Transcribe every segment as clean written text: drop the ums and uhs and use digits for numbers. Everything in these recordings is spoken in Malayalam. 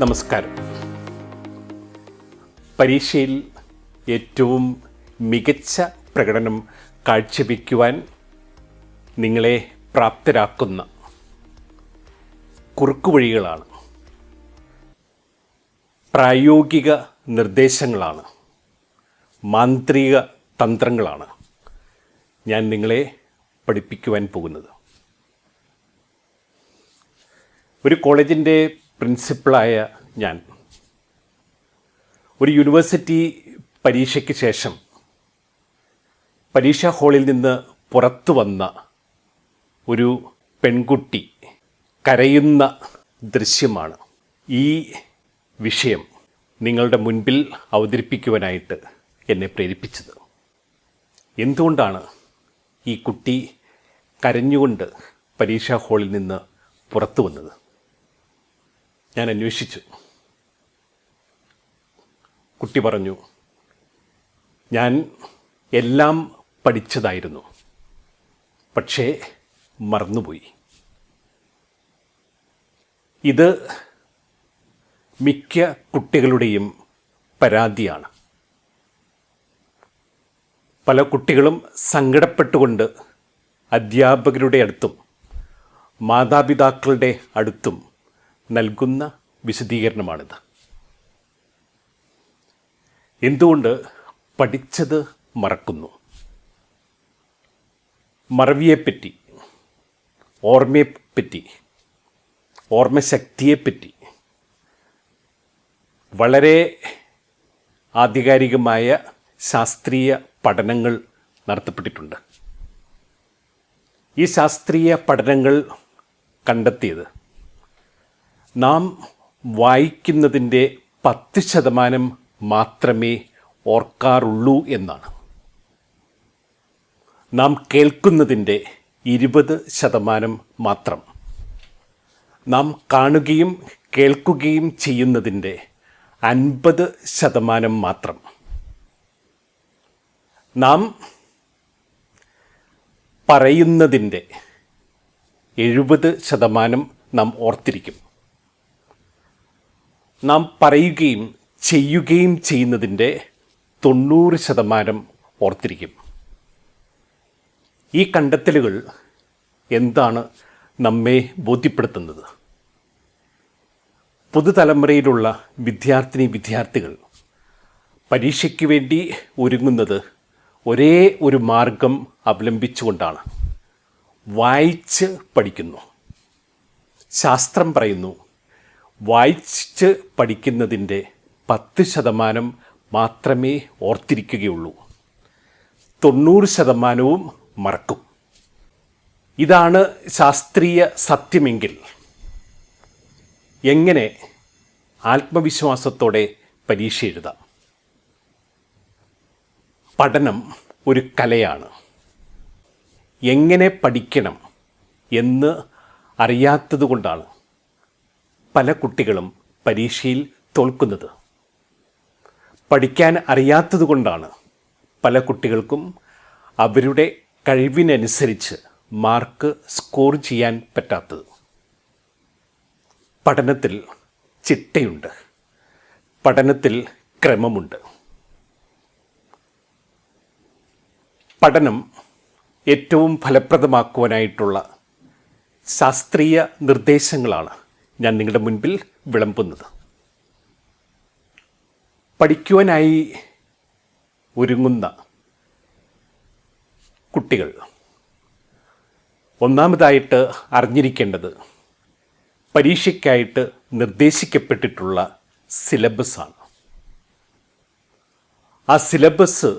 നമസ്കാരം. പരീക്ഷയിൽ ഏറ്റവും മികച്ച പ്രകടനം കാഴ്ചവെക്കുവാൻ നിങ്ങളെ പ്രാപ്തരാക്കുന്ന കുറുക്കുവഴികളാണ്, പ്രായോഗിക നിർദ്ദേശങ്ങളാണ്, മാന്ത്രിക തന്ത്രങ്ങളാണ് ഞാൻ നിങ്ങളെ പഠിപ്പിക്കുവാൻ പോകുന്നത്. ഒരു കോളേജിൻ്റെ പ്രിൻസിപ്പളായ ഞാൻ ഒരു യൂണിവേഴ്സിറ്റി പരീക്ഷയ്ക്ക് ശേഷം പരീക്ഷാ ഹാളിൽ നിന്ന് പുറത്തു വന്ന ഒരു പെൺകുട്ടി കരയുന്ന ദൃശ്യമാണ് ഈ വിഷയം നിങ്ങളുടെ മുൻപിൽ അവതരിപ്പിക്കുവാനായിട്ട് എന്നെ പ്രേരിപ്പിച്ചത്. എന്തുകൊണ്ടാണ് ഈ കുട്ടി കരഞ്ഞുകൊണ്ട് പരീക്ഷാ ഹാളിൽ നിന്ന് പുറത്തു വന്നത്? ഞാൻ അന്വേഷിച്ചു. കുട്ടി പറഞ്ഞു, ഞാൻ എല്ലാം പഠിച്ചതായിരുന്നു, പക്ഷേ മറന്നുപോയി. ഇത് മിക്ക കുട്ടികളുടെയും പരാതിയാണ്. പല കുട്ടികളും സങ്കടപ്പെട്ടുകൊണ്ട് അധ്യാപകരുടെ അടുത്തും മാതാപിതാക്കളുടെ അടുത്തും നൽകുന്ന വിശദീകരണമാണിത്. എന്തുകൊണ്ട് പഠിച്ചത് മറക്കുന്നു? മറവിയെപ്പറ്റി, ഓർമ്മയെപ്പറ്റി, ഓർമ്മശക്തിയെപ്പറ്റി വളരെ ആധികാരികമായ ശാസ്ത്രീയ പഠനങ്ങൾ നടത്തപ്പെട്ടിട്ടുണ്ട്. ഈ ശാസ്ത്രീയ പഠനങ്ങൾ കണ്ടെത്തിയത് നാം വായിക്കുന്നതിൻ്റെ 10% മാത്രമേ ഓർക്കാറുള്ളൂ എന്നാണ്. നാം കേൾക്കുന്നതിൻ്റെ 20% മാത്രം, നാം കാണുകയും കേൾക്കുകയും ചെയ്യുന്നതിൻ്റെ 50% മാത്രം, നാം പറയുന്നതിൻ്റെ 70% നാം ഓർത്തിരിക്കും. നാം പറയുകയും ചെയ്യുകയും ചെയ്യുന്നതിൻ്റെ 90% ഓർത്തിരിക്കും. ഈ കണ്ടെത്തലുകൾ എന്താണ് നമ്മെ ബോധ്യപ്പെടുത്തുന്നത്? പുതുതലമുറയിലുള്ള വിദ്യാർത്ഥികൾ പരീക്ഷയ്ക്ക് വേണ്ടി ഒരുങ്ങുന്നത് ഒരേ ഒരു മാർഗം അവലംബിച്ചുകൊണ്ടാണ്. വായിച്ച് പഠിക്കുന്നു. ശാസ്ത്രം പറയുന്നു, വായിച്ച് പഠിക്കുന്നതിൻ്റെ 10% മാത്രമേ ഓർത്തിരിക്കുകയുള്ളൂ, 90% മറക്കും. ഇതാണ് ശാസ്ത്രീയ സത്യമെങ്കിൽ എങ്ങനെ ആത്മവിശ്വാസത്തോടെ പരീക്ഷ എഴുതാം? പഠനം ഒരു കലയാണ്. എങ്ങനെ പഠിക്കണം എന്ന് അറിയാത്തതുകൊണ്ടാണ് പല കുട്ടികളും പരീക്ഷയിൽ തോൽക്കുന്നത്. പഠിക്കാൻ അറിയാത്തതുകൊണ്ടാണ് പല കുട്ടികൾക്കും അവരുടെ കഴിവിനനുസരിച്ച് മാർക്ക് സ്കോർ ചെയ്യാൻ പറ്റാത്തത്. പഠനത്തിൽ ചിട്ടയുണ്ട്, പഠനത്തിൽ ക്രമമുണ്ട്. പഠനം ഏറ്റവും ഫലപ്രദമാക്കുവാനായിട്ടുള്ള ശാസ്ത്രീയ നിർദ്ദേശങ്ങളാണ് ഞാൻ നിങ്ങളുടെ മുൻപിൽ വിളമ്പുന്നത്. പഠിക്കുവാനായി ഒരുങ്ങുന്ന കുട്ടികൾ ഒന്നാമതായിട്ട് അറിഞ്ഞിരിക്കേണ്ടത് പരീക്ഷയ്ക്കായിട്ട് നിർദ്ദേശിക്കപ്പെട്ടിട്ടുള്ള സിലബസാണ്. ആ സിലബസ്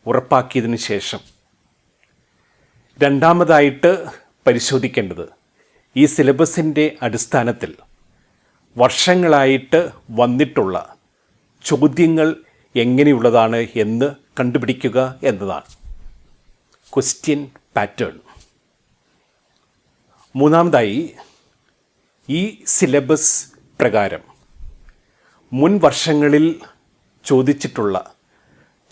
ഉറപ്പാക്കിയതിന് ശേഷം രണ്ടാമതായിട്ട് പരിശോധിക്കേണ്ടത് ഈ സിലബസിൻ്റെ അടിസ്ഥാനത്തിൽ വർഷങ്ങളായിട്ട് വന്നിട്ടുള്ള ചോദ്യങ്ങൾ എങ്ങനെയുള്ളതാണ് എന്ന് കണ്ടുപിടിക്കുക എന്നതാണ്. Question pattern. മൂന്നാമതായി ഈ സിലബസ് പ്രകാരം മുൻ വർഷങ്ങളിൽ ചോദിച്ചിട്ടുള്ള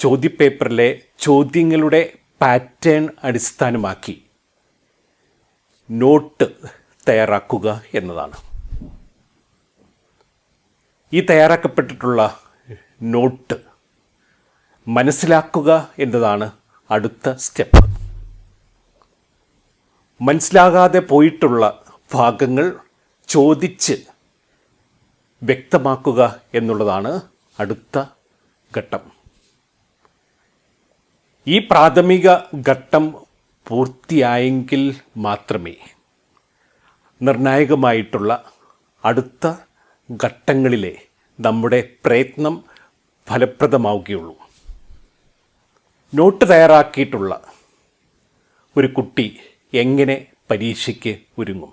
ചോദ്യപേപ്പറിലെ ചോദ്യങ്ങളുടെ പാറ്റേൺ അടിസ്ഥാനമാക്കി നോട്ട് തയ്യാറാക്കുക എന്നതാണ്. ഈ തയ്യാറാക്കപ്പെട്ടിട്ടുള്ള നോട്ട് മനസ്സിലാക്കുക എന്നതാണ് അടുത്ത സ്റ്റെപ്പ്. മനസ്സിലാകാതെ പോയിട്ടുള്ള ഭാഗങ്ങൾ ചോദിച്ച് വ്യക്തമാക്കുക എന്നുള്ളതാണ് അടുത്ത ഘട്ടം. ഈ പ്രാഥമിക ഘട്ടം പൂർത്തിയായെങ്കിൽ മാത്രമേ നിർണായകമായിട്ടുള്ള അടുത്ത ഘട്ടങ്ങളിലെ നമ്മുടെ പ്രയത്നം ഫലപ്രദമാവുകയുള്ളൂ. നോട്ട് തയ്യാറാക്കിയിട്ടുള്ള ഒരു കുട്ടി എങ്ങനെ പരീക്ഷയ്ക്ക് ഒരുങ്ങും?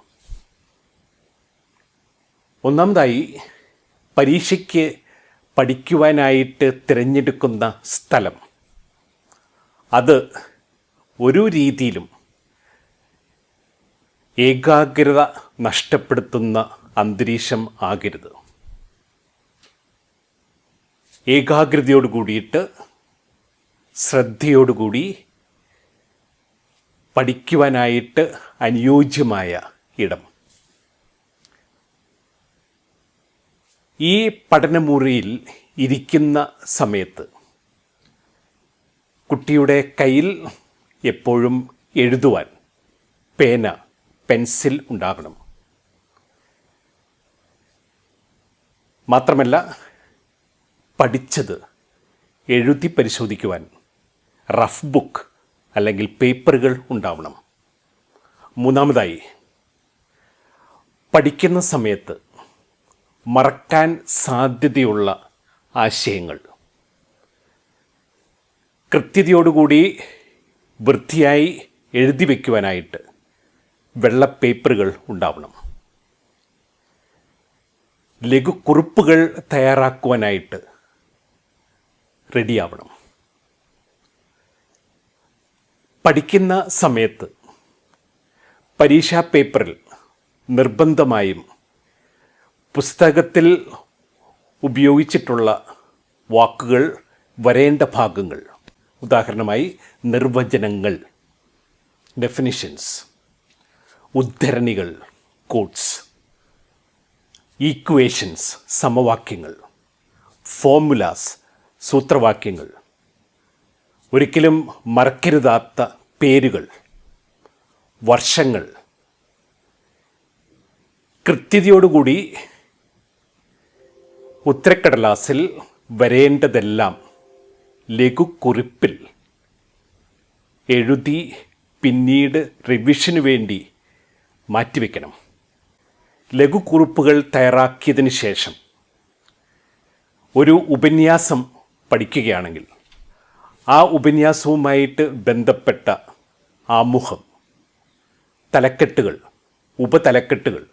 ഒന്നാമതായി, പരീക്ഷയ്ക്ക് പഠിക്കുവാനായിട്ട് തിരഞ്ഞെടുക്കുന്ന സ്ഥലം അത് ഒരു രീതിയിലും ഏകാഗ്രത നഷ്ടപ്പെടുത്തുന്ന അന്തരീക്ഷം ആകരുത്. ഏകാഗ്രതയോട് കൂടിയിട്ട് ശ്രദ്ധയോടുകൂടി പഠിക്കുവാനായിട്ട് അനുയോജ്യമായ ഇടം. ഈ പഠനമുറിയിൽ ഇരിക്കുന്ന സമയത്ത് കുട്ടിയുടെ കയ്യിൽ എപ്പോഴും എഴുതുവാൻ പേന, പെൻസിൽ ഉണ്ടാകണം. മാത്രമല്ല, പഠിച്ചത് എഴുതി പരിശോധിക്കുവാൻ റഫ് ബുക്ക് അല്ലെങ്കിൽ പേപ്പറുകൾ ഉണ്ടാവണം. മൂന്നാമതായി, പഠിക്കുന്ന സമയത്ത് മറക്കാൻ സാധ്യതയുള്ള ആശയങ്ങൾ കൃത്യതയോടുകൂടി വൃത്തിയായി എഴുതി വയ്ക്കുവാനായിട്ട് വെള്ള പേപ്പറുകൾ ഉണ്ടാവണം. ലഘുക്കുറിപ്പുകൾ തയ്യാറാക്കുവാനായിട്ട് റെഡിയാവണം. പഠിക്കുന്ന സമയത്ത് പരീക്ഷാ പേപ്പറിൽ നിർബന്ധമായും പുസ്തകത്തിൽ ഉപയോഗിച്ചിട്ടുള്ള വാക്കുകൾ വരേണ്ട ഭാഗങ്ങൾ, ഉദാഹരണമായി നിർവചനങ്ങൾ, ഡെഫിനിഷൻസ്, ഉദ്ധരണികൾ, കോട്ട്സ്, ഈക്വേഷൻസ്, സമവാക്യങ്ങൾ, ഫോർമുലാസ്, സൂത്രവാക്യങ്ങൾ, ഒരിക്കലും മറക്കരുതാത്ത പേരുകൾ, വർഷങ്ങൾ, കൃത്യതയോടുകൂടി ഉത്തരക്കടലാസിൽ വരേണ്ടതെല്ലാം ലഘുക്കുറിപ്പിൽ എഴുതി പിന്നീട് റിവിഷന് വേണ്ടി മാറ്റിവെക്കണം. ലഘുക്കുറിപ്പുകൾ തയ്യാറാക്കിയതിന് ശേഷം ഒരു ഉപന്യാസം പഠിക്കുകയാണെങ്കിൽ ആ ഉപന്യാസവുമായിട്ട് ബന്ധപ്പെട്ട ആമുഖം, തലക്കെട്ടുകൾ, ഉപതലക്കെട്ടുകൾ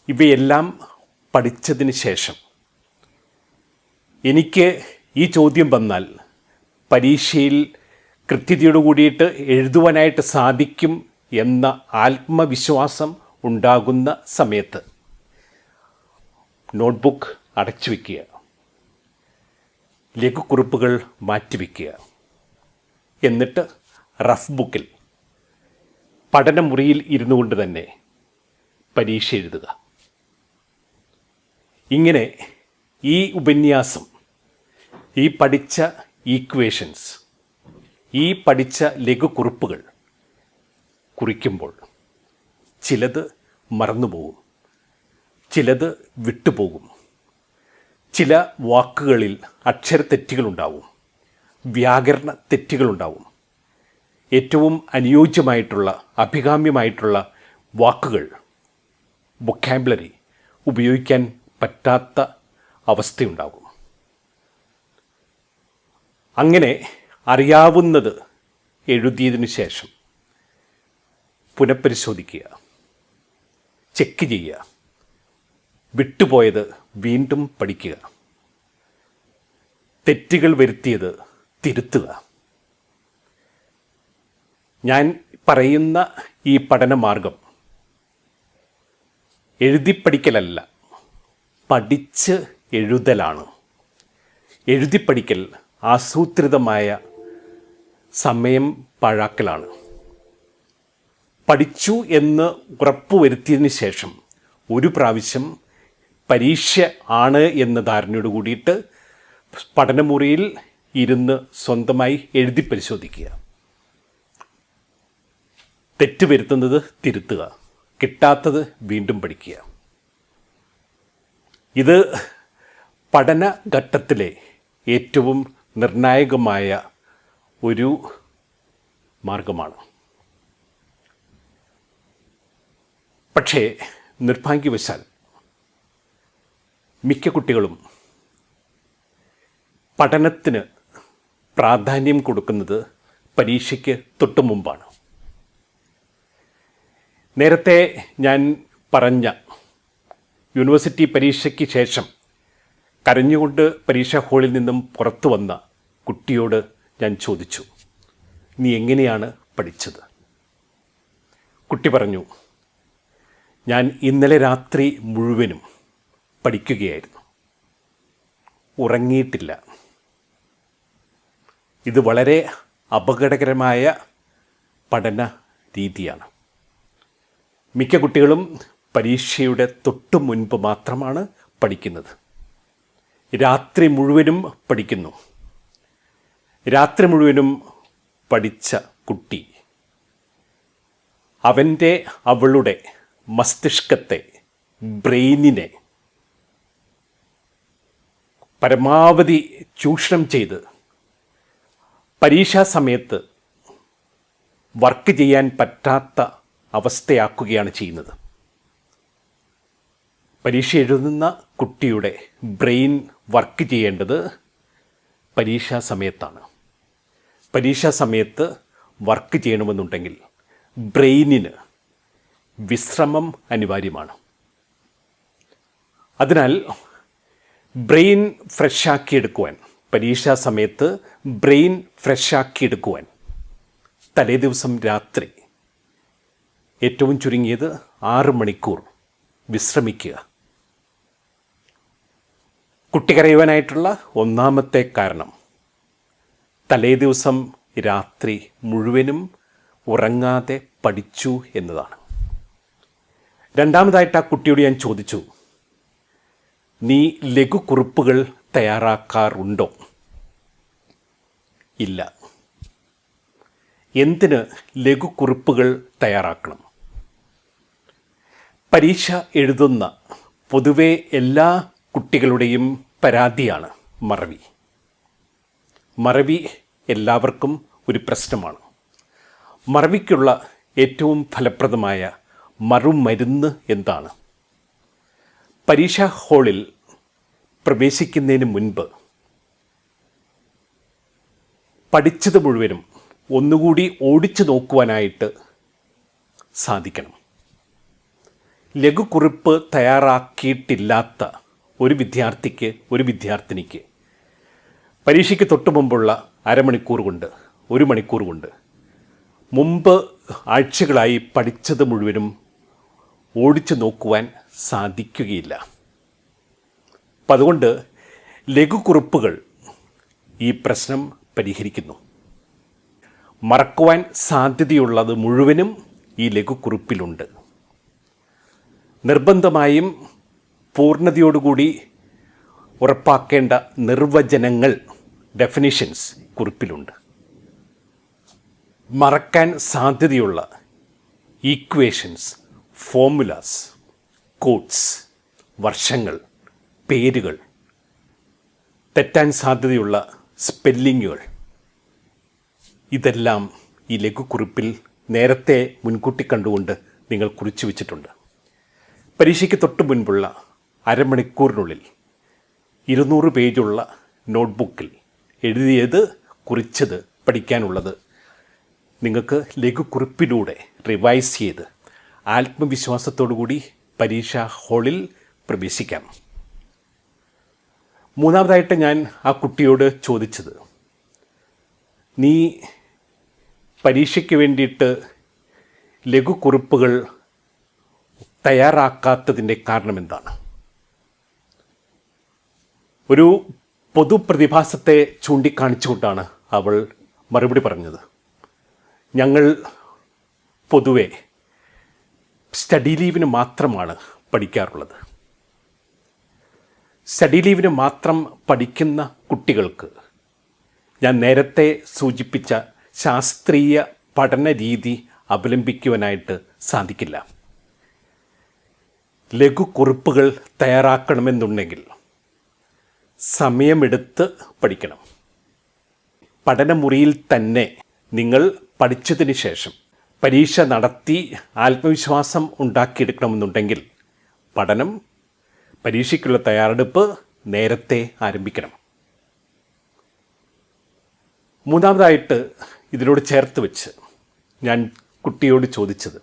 ഇവയെല്ലാം പഠിച്ചതിന് ശേഷം എനിക്ക് ഈ ചോദ്യം വന്നാൽ പരീക്ഷയിൽ കൃത്യതയോട് കൂടിയിട്ട് എഴുതുവാനായിട്ട് സാധിക്കും എന്ന ആത്മവിശ്വാസം ഉണ്ടാകുന്ന സമയത്ത് നോട്ട്ബുക്ക് അടച്ചു വയ്ക്കുക, ലഘുക്കുറിപ്പുകൾ മാറ്റിവെക്കുക. എന്നിട്ട് റഫ് ബുക്കിൽ പഠനമുറിയിൽ ഇരുന്നു കൊണ്ട് തന്നെ പരീക്ഷ എഴുതുക. ഇങ്ങനെ ഈ ഉപന്യാസം, ഈ പഠിച്ച ഈക്വേഷൻസ്, ഈ പഠിച്ച ലഘുക്കുറിപ്പുകൾ കുറിക്കുമ്പോൾ ചിലത് മറന്നുപോകും, ചിലത് വിട്ടുപോകും, ചില വാക്കുകളിൽ അക്ഷരത്തെറ്റുകളുണ്ടാവും, വ്യാകരണ തെറ്റുകളുണ്ടാവും. ഏറ്റവും അനുയോജ്യമായിട്ടുള്ള, അഭികാമ്യമായിട്ടുള്ള വാക്കുകൾ, വൊക്കാബുലറി ഉപയോഗിക്കാൻ പറ്റാത്ത അവസ്ഥയുണ്ടാകും. അങ്ങനെ അറിയാവുന്നത് എഴുതിയതിനു ശേഷം പുനഃപരിശോധിക്കുക, ചെക്ക് ചെയ്യുക, വിട്ടുപോയത് വീണ്ടും പഠിക്കുക, തെറ്റുകൾ വരുത്തിയത് തിരുത്തുക. ഞാൻ പറയുന്ന ഈ പഠനമാർഗം എഴുതിപ്പടിക്കലല്ല, പഠിച്ച് എഴുതലാണ്. എഴുതിപ്പടിക്കൽ ആസൂത്രിതമായ സമയം പാഴാക്കലാണ്. പഠിച്ചു എന്ന് ഉറപ്പുവരുത്തിയതിന് ശേഷം ഒരു പ്രാവശ്യം പരീക്ഷ ആണ് എന്ന ധാരണയോട് കൂടിയിട്ട് പഠനമുറിയിൽ ഇരുന്ന് സ്വന്തമായി എഴുതി പരിശോധിക്കുക. തെറ്റ് വരുത്തുന്നത് തിരുത്തുക, കിട്ടാത്തത് വീണ്ടും പഠിക്കുക. ഇത് പഠനഘട്ടത്തിലെ ഏറ്റവും നിർണായകമായ ഒരു മാർഗമാണ്. പക്ഷേ നിർഭാഗ്യവശാൽ മിക്ക കുട്ടികളും പഠനത്തിന് പ്രാധാന്യം കൊടുക്കുന്നത് പരീക്ഷയ്ക്ക് തൊട്ടു മുമ്പാണ്. നേരത്തെ ഞാൻ പറഞ്ഞ യൂണിവേഴ്സിറ്റി പരീക്ഷയ്ക്ക് ശേഷം കരഞ്ഞുകൊണ്ട് പരീക്ഷാ ഹാളിൽ നിന്നും പുറത്തു വന്ന കുട്ടിയോട് ഞാൻ ചോദിച്ചു, നീ എങ്ങനെയാണ് പഠിച്ചത്? കുട്ടി പറഞ്ഞു, ഞാൻ ഇന്നലെ രാത്രി മുഴുവനും പഠിക്കുകയായിരുന്നു, ഉറങ്ങിയിട്ടില്ല. ഇത് വളരെ അപകടകരമായ പഠന രീതിയാണ്. മിക്ക കുട്ടികളും പരീക്ഷയുടെ തൊട്ടു മുൻപ് മാത്രമാണ് പഠിക്കുന്നത്. രാത്രി മുഴുവനും പഠിക്കുന്നു. രാത്രി മുഴുവനും പഠിച്ച കുട്ടി അവളുടെ മസ്തിഷ്കത്തെ, ബ്രെയിനിനെ പരമാവധി ചൂഷണം ചെയ്ത് പരീക്ഷാ സമയത്ത് വർക്ക് ചെയ്യാൻ പറ്റാത്ത അവസ്ഥയാക്കുകയാണ് ചെയ്യുന്നത്. പരീക്ഷ എഴുതുന്ന കുട്ടിയുടെ ബ്രെയിൻ വർക്ക് ചെയ്യേണ്ടത് പരീക്ഷാ സമയത്താണ്. പരീക്ഷാ സമയത്ത് വർക്ക് ചെയ്യണമെന്നുണ്ടെങ്കിൽ ബ്രെയിനിന് വിശ്രമം അനിവാര്യമാണ്. അതിനാൽ ബ്രെയിൻ ഫ്രഷാക്കിയെടുക്കുവാൻ, പരീക്ഷാ സമയത്ത് ബ്രെയിൻ ഫ്രഷാക്കിയെടുക്കുവാൻ തലേദിവസം രാത്രി ഏറ്റവും ചുരുങ്ങിയത് 6 മണിക്കൂർ വിശ്രമിക്കുക. കുട്ടി കരയുവാനായിട്ടുള്ള ഒന്നാമത്തെ കാരണം തലേദിവസം രാത്രി മുഴുവനും ഉറങ്ങാതെ പഠിച്ചു എന്നതാണ്. രണ്ടാമതായിട്ട് ആ കുട്ടിയോട് ഞാൻ ചോദിച്ചു, നീ ലഘുക്കുറിപ്പുകൾ തയ്യാറാക്കാറുണ്ടോ? ഇല്ല. എന്തിന് ലഘുക്കുറിപ്പുകൾ തയ്യാറാക്കണം? പരീക്ഷ എഴുതുന്ന പൊതുവെ എല്ലാ കുട്ടികളുടെയും പരാതിയാണ് മറവി. മറവി എല്ലാവർക്കും ഒരു പ്രശ്നമാണ്. മറവിക്കുള്ള ഏറ്റവും ഫലപ്രദമായ മറുമരുന്ന് എന്താണ്? പരീക്ഷാ ഹാളിൽ പ്രവേശിക്കുന്നതിന് മുൻപ് പഠിച്ചത് മുഴുവനും ഒന്നുകൂടി ഓടിച്ചു നോക്കുവാനായിട്ട് സാധിക്കണം. ലഘുക്കുറിപ്പ് തയ്യാറാക്കിയിട്ടില്ലാത്ത ഒരു വിദ്യാർത്ഥിക്ക്, ഒരു വിദ്യാർത്ഥിനിക്ക് പരീക്ഷയ്ക്ക് തൊട്ട് മുമ്പുള്ള അരമണിക്കൂർ കൊണ്ട്, 1 മണിക്കൂർ കൊണ്ട് മുമ്പ് ആഴ്ചകളായി പഠിച്ചത് മുഴുവനും ഓടിച്ചു നോക്കുവാൻ സാധിക്കുകയില്ല. അപ്പം അതുകൊണ്ട് ലഘുക്കുറിപ്പുകൾ ഈ പ്രശ്നം പരിഹരിക്കുന്നു. മറക്കുവാൻ സാധ്യതയുള്ളത് മുഴുവനും ഈ ലഘുക്കുറിപ്പിലുണ്ട്. നിർബന്ധമായും പൂർണ്ണതയോടുകൂടി ഉറപ്പാക്കേണ്ട നിർവചനങ്ങൾ, ഡെഫിനിഷൻസ് കുറിപ്പിലുണ്ട്. മറക്കാൻ സാധ്യതയുള്ള ഈക്വേഷൻസ്, ഫോർമുലാസ്, കോഡ്സ്, വർഷങ്ങൾ, പേരുകൾ, തെറ്റാൻ സാധ്യതയുള്ള സ്പെല്ലിങ്ങുകൾ, ഇതെല്ലാം ഈ ലഘുക്കുറിപ്പിൽ നേരത്തെ മുൻകൂട്ടി കണ്ടുകൊണ്ട് നിങ്ങൾ കുറിച്ചു വച്ചിട്ടുണ്ട്. പരീക്ഷയ്ക്ക് തൊട്ട് മുൻപുള്ള അരമണിക്കൂറിനുള്ളിൽ 200 പേജുള്ള നോട്ട്ബുക്കിൽ എഴുതിയത്, കുറിച്ചത്, പഠിക്കാനുള്ളത് നിങ്ങൾക്ക് ലഘുക്കുറിപ്പിലൂടെ റിവൈസ് ചെയ്ത് ആത്മവിശ്വാസത്തോടുകൂടി പരീക്ഷാ ഹാളിൽ പ്രവേശിക്കാം. മൂന്നാമതായിട്ട് ഞാൻ ആ കുട്ടിയോട് ചോദിച്ചത്, നീ പരീക്ഷയ്ക്ക് വേണ്ടിയിട്ട് ലഘുക്കുറിപ്പുകൾ തയ്യാറാക്കാത്തതിൻ്റെ കാരണം എന്താണ്? ഒരു പൊതുപ്രതിഭാസത്തെ ചൂണ്ടിക്കാണിച്ചുകൊണ്ടാണ് അവൾ മറുപടി പറഞ്ഞത്. ഞങ്ങൾ പൊതുവെ സ്റ്റഡി ലീവിന് മാത്രമാണ് പഠിക്കാറുള്ളത്. സ്റ്റഡി ലീവിന് മാത്രം പഠിക്കുന്ന കുട്ടികൾക്ക് ഞാൻ നേരത്തെ സൂചിപ്പിച്ച ശാസ്ത്രീയ പഠന രീതി അവലംബിക്കുവാനായിട്ട് സാധിക്കില്ല. ലഘുക്കുറിപ്പുകൾ തയ്യാറാക്കണമെന്നുണ്ടെങ്കിൽ സമയമെടുത്ത് പഠിക്കണം. പഠനമുറിയിൽ തന്നെ നിങ്ങൾ പഠിച്ചതിന് ശേഷം പരീക്ഷ നടത്തി ആത്മവിശ്വാസം ഉണ്ടാക്കിയെടുക്കണമെന്നുണ്ടെങ്കിൽ പരീക്ഷയ്ക്കുള്ള തയ്യാറെടുപ്പ് നേരത്തെ ആരംഭിക്കണം. മൂന്നാമതായിട്ട് ഇതിനോട് ചേർത്ത് വെച്ച് ഞാൻ കുട്ടിയോട് ചോദിച്ചത്,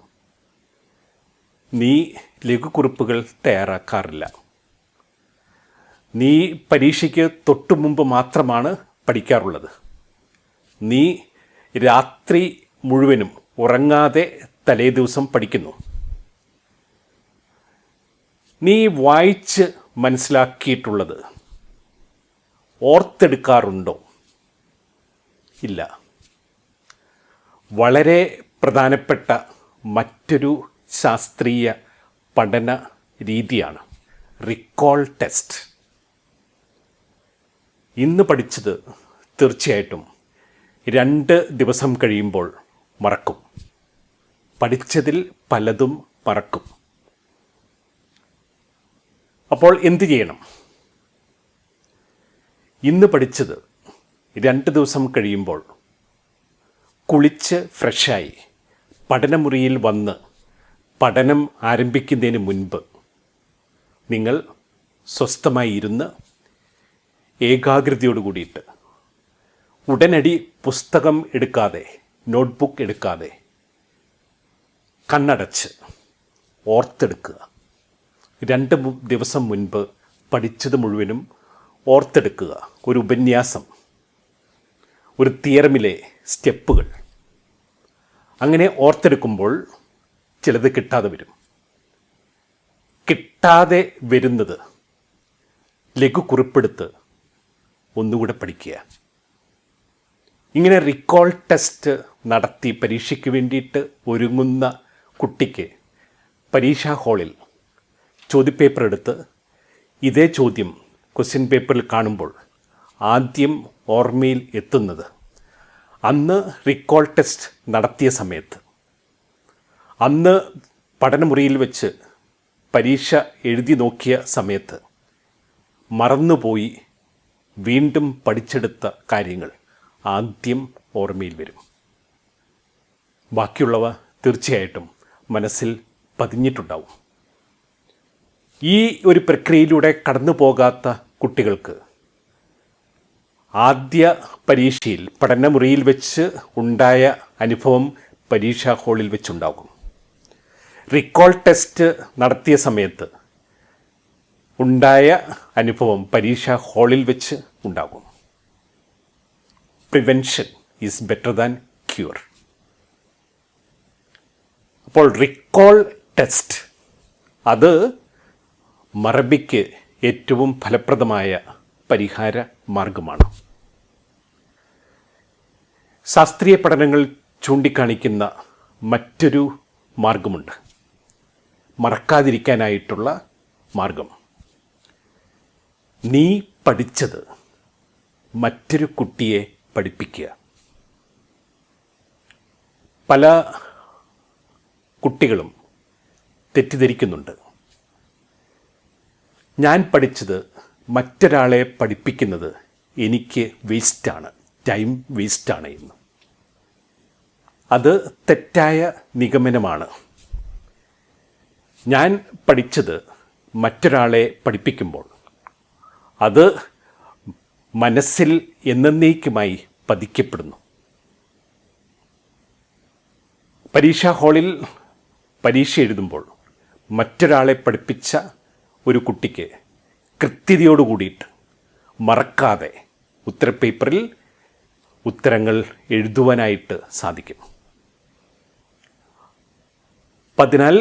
നീ ലഘുക്കുറിപ്പുകൾ തയ്യാറാക്കാറില്ല, നീ പരീക്ഷയ്ക്ക് തൊട്ടു മുമ്പ് മാത്രമാണ് പഠിക്കാറുള്ളത്, നീ രാത്രി മുഴുവനും ഉറങ്ങാതെ തലേ ദിവസം പഠിക്കുന്നു, നീ വായിച്ച് മനസ്സിലാക്കിയിട്ടുള്ളത് ഓർത്തെടുക്കാറുണ്ടോ? ഇല്ല. വളരെ പ്രധാനപ്പെട്ട മറ്റൊരു ശാസ്ത്രീയ പഠന രീതിയാണ് റിക്കോൾ ടെസ്റ്റ്. ഇന്ന് പഠിച്ചത് തീർച്ചയായിട്ടും 2 ദിവസം കഴിയുമ്പോൾ മറക്കും. പഠിച്ചതിൽ പലതും മറക്കും. അപ്പോൾ എന്തു ചെയ്യണം? ഇന്ന് പഠിച്ചത് 2 ദിവസം കഴിയുമ്പോൾ കുളിച്ച് ഫ്രഷായി പഠനമുറിയിൽ വന്ന് പഠനം ആരംഭിക്കുന്നതിന് മുൻപ് നിങ്ങൾ സ്വസ്ഥമായി ഇരുന്ന് ഏകാഗ്രതയോട് കൂടിയിട്ട് ഉടനടി പുസ്തകം എടുക്കാതെ, നോട്ട്ബുക്ക് എടുക്കാതെ കണ്ണടച്ച് ഓർത്തെടുക്കുക. 2 ദിവസം മുൻപ് പഠിച്ചത് മുഴുവനും ഓർത്തെടുക്കുക. ഒരു ഉപന്യാസം, ഒരു തിയറമിലെ സ്റ്റെപ്പുകൾ, അങ്ങനെ ഓർത്തെടുക്കുമ്പോൾ ചിലത് കിട്ടാതെ വരും. കിട്ടാതെ വരുന്നത് ലഘുക്കുറിപ്പെടുത്ത് ഒന്നുകൂടെ പഠിക്കുക. ഇങ്ങനെ റിക്കോൾ ടെസ്റ്റ് നടത്തി പരീക്ഷയ്ക്ക് വേണ്ടിയിട്ട് ഒരുങ്ങുന്ന കുട്ടിക്ക് പരീക്ഷാ ഹാളിൽ ചോദ്യപേപ്പർ എടുത്ത് ഇതേ ചോദ്യം ക്വസ്റ്റ്യൻ പേപ്പറിൽ കാണുമ്പോൾ ആദ്യം ഓർമ്മയിൽ എത്തുന്നത് അന്ന് റിക്കോൾ ടെസ്റ്റ് നടത്തിയ സമയത്ത്, അന്ന് പഠനമുറിയിൽ വെച്ച് പരീക്ഷ എഴുതി നോക്കിയ സമയത്ത് മറന്നുപോയി വീണ്ടും പഠിച്ചെടുത്ത കാര്യങ്ങൾ ആദ്യം ഓർമ്മയിൽ വരും. ബാക്കിയുള്ളവ തീർച്ചയായിട്ടും മനസ്സിൽ പതിഞ്ഞിട്ടുണ്ടാവും. ഈ ഒരു പ്രക്രിയയിലൂടെ കടന്നു പോകാത്ത കുട്ടികൾക്ക് ആദ്യ പരീക്ഷയിൽ പഠനമുറിയിൽ വെച്ച് ഉണ്ടായ അനുഭവം പരീക്ഷാ ഹാളിൽ വെച്ചുണ്ടാകും. റിക്കോൾ ടെസ്റ്റ് നടത്തിയ സമയത്ത് ഉണ്ടായ അനുഭവം പരീക്ഷാ ഹാളിൽ വെച്ച് ഉണ്ടാകും. Prevention is better than cure. അപ്പോൾ റിക്കോൾ ടെസ്റ്റ് അത് മറവിക്ക് ഏറ്റവും ഫലപ്രദമായ പരിഹാര മാർഗമാണ്. ശാസ്ത്രീയ പഠനങ്ങൾ ചൂണ്ടിക്കാണിക്കുന്ന മറ്റൊരു മാർഗമുണ്ട്, മറക്കാതിരിക്കാനായിട്ടുള്ള മാർഗം. നീ പഠിച്ചത് മറ്റൊരു കുട്ടിയെ പഠിപ്പിക്കുക. പല കുട്ടികളും തെറ്റിദ്ധരിക്കുന്നുണ്ട്, ഞാൻ പഠിച്ചത് മറ്റൊരാളെ പഠിപ്പിക്കുന്നത് എനിക്ക് വേസ്റ്റാണ്, ടൈം വേസ്റ്റാണ് എന്ന്. അത് തെറ്റായ നിഗമനമാണ്. ഞാൻ പഠിച്ചത് മറ്റൊരാളെ പഠിപ്പിക്കുമ്പോൾ അത് മനസ്സിൽ എന്നേക്കുമായി പതിക്കപ്പെടുന്നു. പരീക്ഷാ ഹാളിൽ പരീക്ഷ എഴുതുമ്പോൾ മറ്റൊരാളെ പഠിപ്പിച്ച ഒരു കുട്ടിക്ക് കൃത്യതയോട് കൂടിയിട്ട് മറക്കാതെ ഉത്തരപ്പേപ്പറിൽ ഉത്തരങ്ങൾ എഴുതുവാനായിട്ട് സാധിക്കും. അതിനാൽ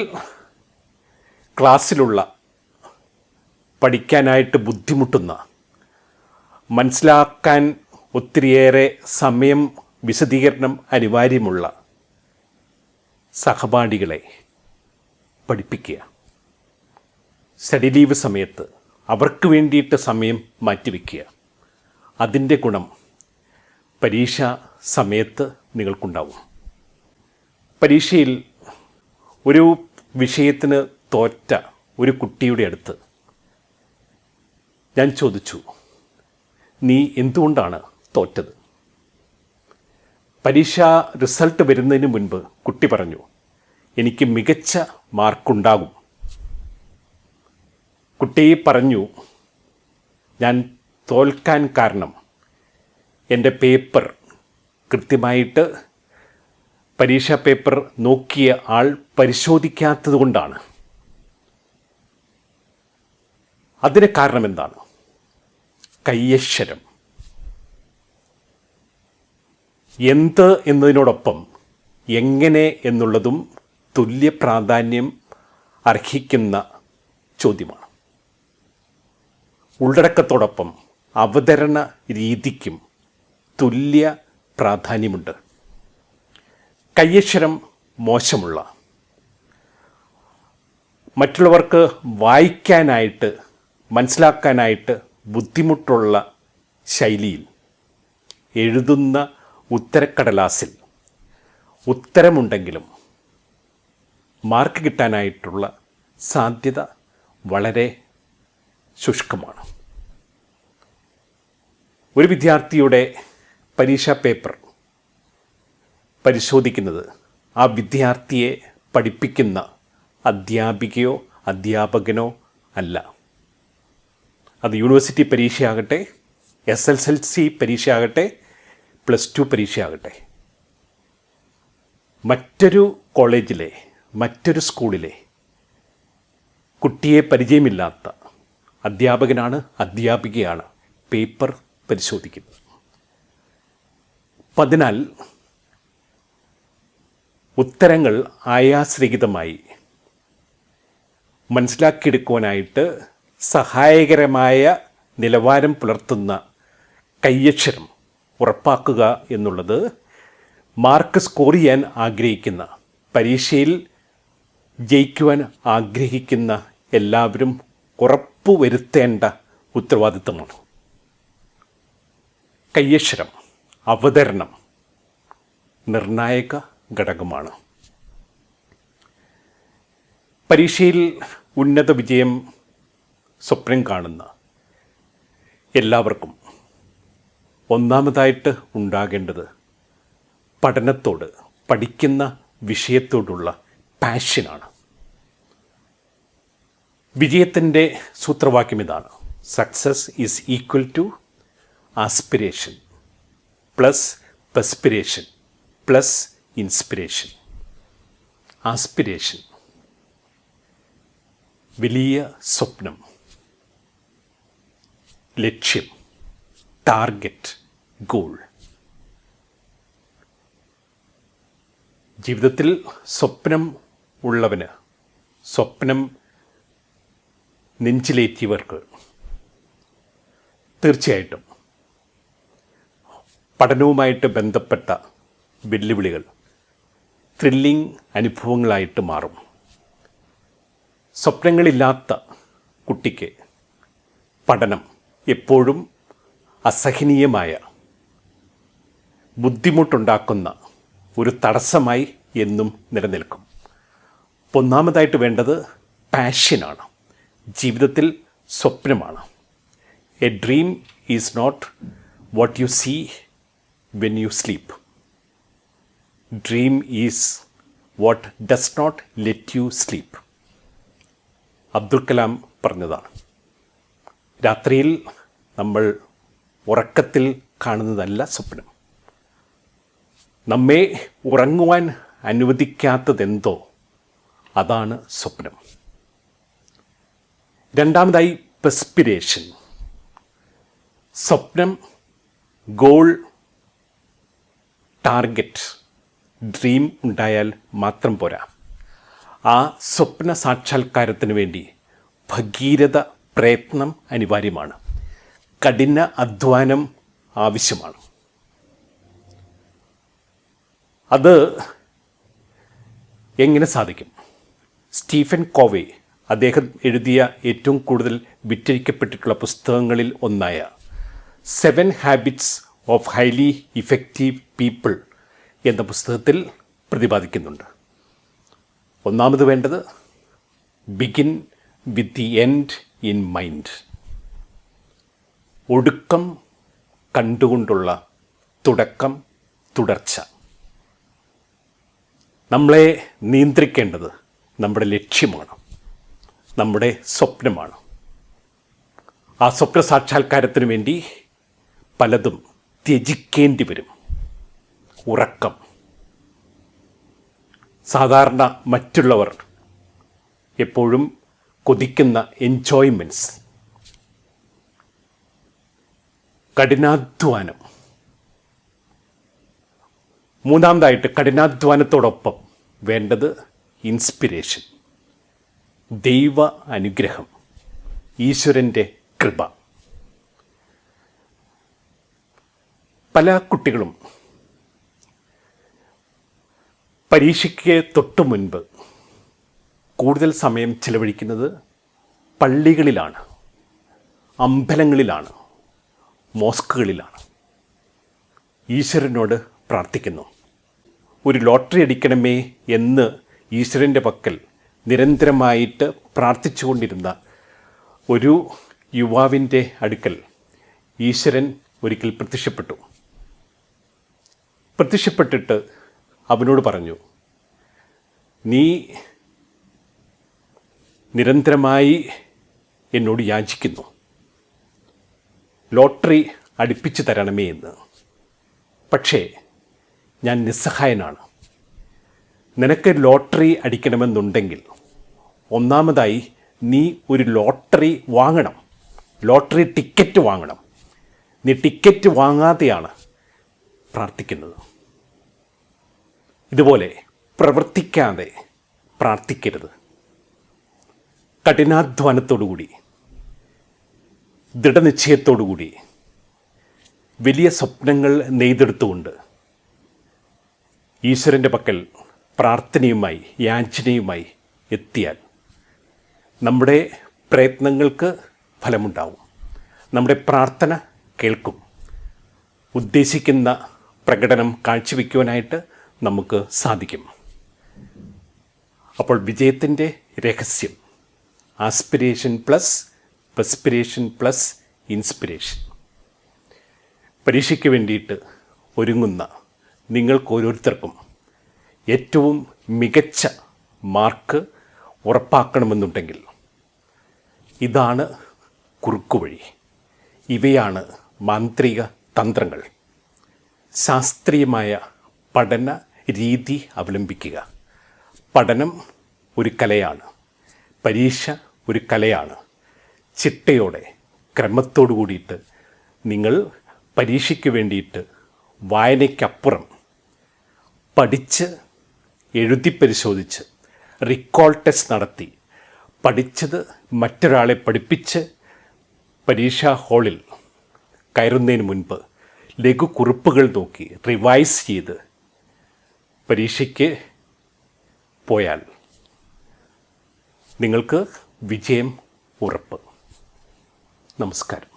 ക്ലാസ്സിലുള്ള പഠിക്കാനായിട്ട് ബുദ്ധിമുട്ടുന്ന, മനസ്സിലാക്കാൻ ഒത്തിരിയേറെ സമയം വിശദീകരണം അനിവാര്യമുള്ള സഹപാഠികളെ പഠിപ്പിക്കുക. സ്റ്റഡി ലീവ് സമയത്ത് അവർക്ക് വേണ്ടിയിട്ട് സമയം മാറ്റിവെക്കുക. അതിൻ്റെ ഗുണം പരീക്ഷ സമയത്ത് നിങ്ങൾക്കുണ്ടാവും. പരീക്ഷയിൽ ഒരു വിഷയത്തിന് തോറ്റ ഒരു കുട്ടിയുടെ അടുത്ത് ഞാൻ ചോദിച്ചു, നീ എന്തുകൊണ്ടാണ് തോറ്റത്? പരീക്ഷാ റിസൾട്ട് വരുന്നതിന് മുൻപ് കുട്ടി പറഞ്ഞു, എനിക്ക് മികച്ച മാർക്കുണ്ടാകും. കുട്ടി പറഞ്ഞു, ഞാൻ തോൽക്കാൻ കാരണം എൻ്റെ പേപ്പർ കൃത്യമായിട്ട് പരീക്ഷാ പേപ്പർ നോക്കിയ ആൾ പരിശോധിക്കാത്തത് കൊണ്ടാണ്. അതിന് കാരണം എന്താണ്? കയ്യക്ഷരം. എന്ത് എന്നതിനോടൊപ്പം എങ്ങനെ എന്നുള്ളതും തുല്യ പ്രാധാന്യം അർഹിക്കുന്ന ചോദ്യമാണ്. ഉള്ളടക്കത്തോടൊപ്പം അവതരണ രീതിക്കും തുല്യ പ്രാധാന്യമുണ്ട്. കയ്യക്ഷരം മോശമുള്ള, മറ്റുള്ളവർക്ക് വായിക്കാനായിട്ട് മനസ്സിലാക്കാനായിട്ട് ബുദ്ധിമുട്ടുള്ള ശൈലിയിൽ എഴുതുന്ന ഉത്തരക്കടലാസിൽ ഉത്തരമുണ്ടെങ്കിലും മാർക്ക് കിട്ടാനായിട്ടുള്ള സാധ്യത വളരെ ശുഷ്കമാണ്. ഒരു വിദ്യാർത്ഥിയുടെ പരീക്ഷാ പേപ്പർ പരിശോധിക്കുന്നത് ആ വിദ്യാർത്ഥിയെ പഠിപ്പിക്കുന്ന അധ്യാപികയോ അധ്യാപകനോ അല്ല. അത് യൂണിവേഴ്സിറ്റി പരീക്ഷയാകട്ടെ, SSLC പരീക്ഷയാകട്ടെ, +2 പരീക്ഷയാകട്ടെ. മറ്റൊരു കോളേജിലെ, മറ്റൊരു സ്കൂളിലെ കുട്ടിയെ പരിചയമില്ലാത്ത അധ്യാപകനാണ്, അധ്യാപികയാണ് പേപ്പർ പരിശോധിക്കുന്നത്. അതിനാൽ ഉത്തരങ്ങൾ ആയാസരഹിതമായി മനസ്സിലാക്കിയെടുക്കുവാനായിട്ട് സഹായകരമായ നിലവാരം പുലർത്തുന്ന കയ്യക്ഷരം ഉറപ്പാക്കുക എന്നുള്ളത് മാർക്ക് സ്കോർ ചെയ്യാൻ ആഗ്രഹിക്കുന്ന, പരീക്ഷയിൽ ജയിക്കുവാൻ ആഗ്രഹിക്കുന്ന എല്ലാവരും ഉറപ്പുവരുത്തേണ്ട ഉത്തരവാദിത്തമാണ്. കയ്യക്ഷരം, അവതരണം നിർണായക ഘടകമാണ്. പരീക്ഷയിൽ ഉന്നത വിജയം സ്വപ്നം കാണുന്ന എല്ലാവർക്കും ഒന്നാമതായിട്ട് ഉണ്ടാകേണ്ടത് പഠനത്തോട്, പഠിക്കുന്ന വിഷയത്തോടുള്ള പാഷനാണ്. വിജയത്തിൻ്റെ സൂത്രവാക്യം ഇതാണ്: success is equal to aspiration plus perspiration plus inspiration. Aspiration, വലിയ സ്വപ്നം, ലക്ഷ്യം, ടാർഗറ്റ്, ഗോൾ. ജീവിതത്തിൽ സ്വപ്നം ഉള്ളവന്, സ്വപ്നം നെഞ്ചിലേറ്റിയവർക്ക് തീർച്ചയായിട്ടും പഠനവുമായിട്ട് ബന്ധപ്പെട്ട വെല്ലുവിളികൾ ത്രില്ലിംഗ് അനുഭവങ്ങളായിട്ട് മാറും. സ്വപ്നങ്ങളില്ലാത്ത കുട്ടിക്ക് പഠനം എപ്പോഴും അസഹനീയമായ, ബുദ്ധിമുട്ടുണ്ടാക്കുന്ന ഒരു തടസ്സമായി എന്നും നിലനിൽക്കും. ഒന്നാമതായിട്ട് വേണ്ടത് പാഷനാണ്, ജീവിതത്തിൽ സ്വപ്നമാണ്. A dream is not what you see when you sleep. Dream is what does not let you sleep. Abdul Kalam പറഞ്ഞതാണ്. രാത്രിയിൽ നമ്മൾ ഉറക്കത്തിൽ കാണുന്നതല്ല സ്വപ്നം, നമ്മെ ഉറങ്ങുവാൻ അനുവദിക്കാത്തതെന്തോ അതാണ് സ്വപ്നം. രണ്ടാമതായി പെർസ്പിരേഷൻ. സ്വപ്നം, ഗോൾ, ടാർഗറ്റ്, ഡ്രീം ഉണ്ടായാൽ മാത്രം പോരാ. ആ സ്വപ്ന സാക്ഷാത്കാരത്തിന് വേണ്ടി ഭഗീരഥ പ്രയത്നം അനിവാര്യമാണ്, കഠിന അധ്വാനം ആവശ്യമാണ്. അത് എങ്ങനെ സാധിക്കും? സ്റ്റീഫൻ കോവേ അദ്ദേഹം എഴുതിയ ഏറ്റവും കൂടുതൽ വിറ്റഴിക്കപ്പെട്ടിട്ടുള്ള പുസ്തകങ്ങളിൽ ഒന്നായ 7 habits of highly effective people എന്ന പുസ്തകത്തിൽ പ്രതിപാദിക്കുന്നുണ്ട്. ഒന്നാമത് വേണ്ടത് begin with the end in mind. ഒടുക്കം കണ്ടുകൊണ്ടുള്ള തുടക്കം, തുടർച്ച. നമ്മളെ നിയന്ത്രിക്കേണ്ടത് നമ്മുടെ ലക്ഷ്യമാണ്, നമ്മുടെ സ്വപ്നമാണ്. ആ സ്വപ്ന സാക്ഷാത്കാരത്തിനു വേണ്ടി പലതും ത്യജിക്കേണ്ടി വരും. ഉറക്കം. സാധാരണ മറ്റുള്ളവർ എപ്പോഴും കൊതിക്കുന്ന എൻജോയ്മെൻറ്റ്സ്. കഠിനാധ്വാനം. മൂന്നാമതായിട്ട് കഠിനാധ്വാനത്തോടൊപ്പം വേണ്ടത് ഇൻസ്പിരേഷൻ, ദൈവ അനുഗ്രഹം, ഈശ്വരൻ്റെ കൃപ. പല കുട്ടികളും പരീക്ഷയ്ക്ക് തൊട്ടു മുൻപ് കൂടുതൽ സമയം ചിലവഴിക്കുന്നത് പള്ളികളിലാണ്, അമ്പലങ്ങളിലാണ്, മോസ്കുകളിലാണ്. ഈശ്വരനോട് പ്രാർത്ഥിക്കുന്നു. ഒരു ലോട്ടറി അടിക്കണമേ എന്ന് ഈശ്വരൻ്റെ പക്കൽ നിരന്തരമായിട്ട് പ്രാർത്ഥിച്ചുകൊണ്ടിരുന്ന ഒരു യുവാവിൻ്റെ അടുക്കൽ ഈശ്വരൻ ഒരിക്കൽ പ്രത്യക്ഷപ്പെട്ടിട്ട് അവനോട് പറഞ്ഞു, നീ നിരന്തരമായി എന്നോട് യാചിക്കുന്നു, ലോട്ടറി അടുപ്പിച്ച് തരണമേ എന്ന്. പക്ഷേ ഞാൻ നിസ്സഹായനാണ്. നിനക്ക് ലോട്ടറി അടിക്കണമെന്നുണ്ടെങ്കിൽ ഒന്നാമതായി നീ ഒരു ലോട്ടറി വാങ്ങണം, ലോട്ടറി ടിക്കറ്റ് വാങ്ങണം. നീ ടിക്കറ്റ് വാങ്ങാതെയാണ് പ്രാർത്ഥിക്കുന്നത്. ഇതുപോലെ പ്രവർത്തിക്കാതെ പ്രാർത്ഥിക്കരുത്. കഠിനാധ്വാനത്തോടുകൂടി, ദൃഢനിശ്ചയത്തോടുകൂടി, വലിയ സ്വപ്നങ്ങൾ നെയ്തെടുത്തുകൊണ്ട് ഈശ്വരൻ്റെ പക്കൽ പ്രാർത്ഥനയുമായി, യാചനയുമായി എത്തിയാൽ നമ്മുടെ പ്രയത്നങ്ങൾക്ക് ഫലമുണ്ടാവും. നമ്മുടെ പ്രാർത്ഥന കേൾക്കും. ഉദ്ദേശിക്കുന്ന പ്രകടനം കാഴ്ചവെക്കുവാനായിട്ട് നമുക്ക് സാധിക്കും. അപ്പോൾ വിജയത്തിൻ്റെ രഹസ്യം aspiration plus perspiration plus inspiration. പരീക്ഷയ്ക്ക് വേണ്ടിയിട്ട് ഒരുങ്ങുന്ന നിങ്ങൾക്ക് ഓരോരുത്തർക്കും ഏറ്റവും മികച്ച മാർക്ക് ഉറപ്പാക്കണമെന്നുണ്ടെങ്കിൽ ഇതാണ് കുറുക്കുവഴി. ഇവയാണ് മാന്ത്രിക തന്ത്രങ്ങൾ. ശാസ്ത്രീയമായ പഠന രീതി അവലംബിക്കുക. പഠനം ഒരു കലയാണ്, പരീക്ഷ ഒരു കലയാണ്. ചിട്ടയോടെ, ക്രമത്തോടു കൂടിയിട്ട് നിങ്ങൾ പരീക്ഷയ്ക്ക് വേണ്ടിയിട്ട് വായനയ്ക്കപ്പുറം പഠിച്ച്, എഴുതി പരിശോധിച്ച്, റിക്കോൾ ടെസ്റ്റ് നടത്തി, പഠിച്ചത് മറ്റൊരാളെ പഠിപ്പിച്ച് പരീക്ഷാ ഹാളിൽ കയറുന്നതിന് മുൻപ് ലഘുക്കുറിപ്പുകൾ നോക്കി റിവൈസ് ചെയ്ത് പരീക്ഷയ്ക്ക് പോയാൽ നിങ്ങൾക്ക് വിജയം ഉറപ്പ്. നമസ്കാരം.